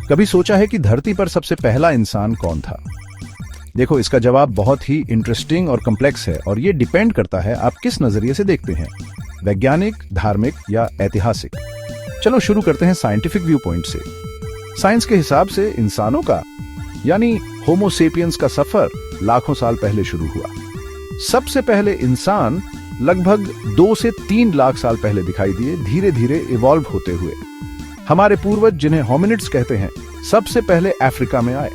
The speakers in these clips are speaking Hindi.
कभी सोचा है कि धरती पर सबसे पहला इंसान कौन था? देखो, इसका जवाब बहुत ही इंटरेस्टिंग और कॉम्प्लेक्स है और ये डिपेंड करता है आप किस नजरिए से देखते हैं, वैज्ञानिक, धार्मिक या ऐतिहासिक। चलो शुरू करते हैं साइंटिफिक व्यू पॉइंट से। साइंस के हिसाब से इंसानों का यानी होमो सेपियंस का सफर लाखों साल पहले शुरू हुआ। सबसे पहले इंसान लगभग 2 से 3 लाख साल पहले दिखाई दिए, धीरे धीरे इवॉल्व होते हुए। हमारे पूर्वज, जिन्हें होमिनिड्स कहते हैं, सबसे पहले अफ्रीका में आए।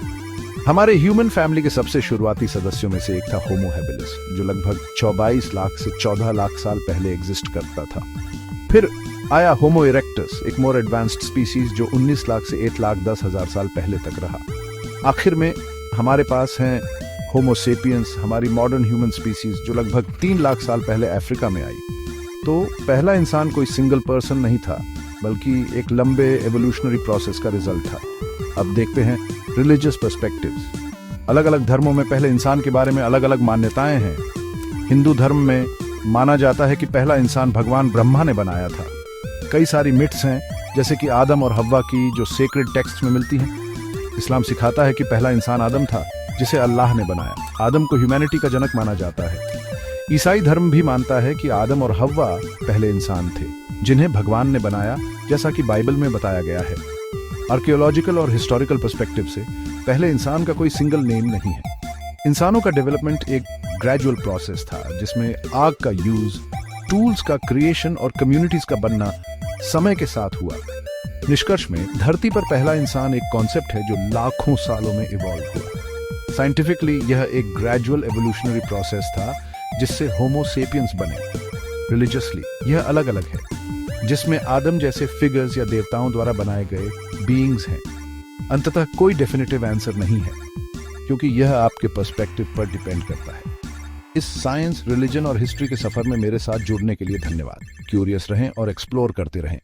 हमारे ह्यूमन फैमिली के सबसे शुरुआती सदस्यों में से एक था होमो हैबिलिस, जो लगभग 22 लाख से 14 लाख साल पहले एग्जिस्ट करता था। फिर आया होमो इरेक्टस, एक मोर एडवांस्ड स्पीसीज जो 19 लाख से 1,10,000 साल पहले तक रहा। आखिर में हमारे पास हैं होमो सेपियंस, हमारी मॉडर्न ह्यूमन स्पीसीज, जो लगभग 3 लाख साल पहले अफ्रीका में आई। तो पहला इंसान कोई सिंगल पर्सन नहीं था, बल्कि एक लंबे एवोल्यूशनरी प्रोसेस का रिजल्ट था। अब देखते हैं रिलीजियस पर्सपेक्टिव्स। अलग अलग धर्मों में पहले इंसान के बारे में अलग अलग मान्यताएं हैं। हिंदू धर्म में माना जाता है कि पहला इंसान भगवान ब्रह्मा ने बनाया था। कई सारी मिथ्स हैं, जैसे कि आदम और हव्वा की, जो सेक्रेड टेक्स्ट में मिलती हैं। इस्लाम सिखाता है कि पहला इंसान आदम था, जिसे अल्लाह ने बनाया। आदम को ह्यूमैनिटी का जनक माना जाता है। ईसाई धर्म भी मानता है कि आदम और हव्वा पहले इंसान थे, जिन्हें भगवान ने बनाया, जैसा कि बाइबल में बताया गया है। आर्कियोलॉजिकल और हिस्टोरिकल पर्सपेक्टिव से पहले इंसान का कोई सिंगल नेम नहीं है। इंसानों का डेवलपमेंट एक ग्रेजुअल प्रोसेस था, जिसमें आग का यूज, टूल्स का क्रिएशन और कम्युनिटीज का बनना समय के साथ हुआ। निष्कर्ष में धरती पर पहला इंसान एक कॉन्सेप्ट है जो लाखों सालों में इवॉल्व हुआ। साइंटिफिकली यह एक ग्रेजुअल एवोल्यूशनरी प्रोसेस था, जिससे होमो सेपियंस बने। रिलीजियसली यह अलग अलग है, जिसमें आदम जैसे फिगर्स या देवताओं द्वारा बनाए गए बीइंग्स हैं। अंततः कोई डेफिनेटिव आंसर नहीं है, क्योंकि यह आपके पर्सपेक्टिव पर डिपेंड करता है। इस साइंस, रिलीजन और हिस्ट्री के सफर में मेरे साथ जुड़ने के लिए धन्यवाद। क्यूरियस रहें और एक्सप्लोर करते रहें।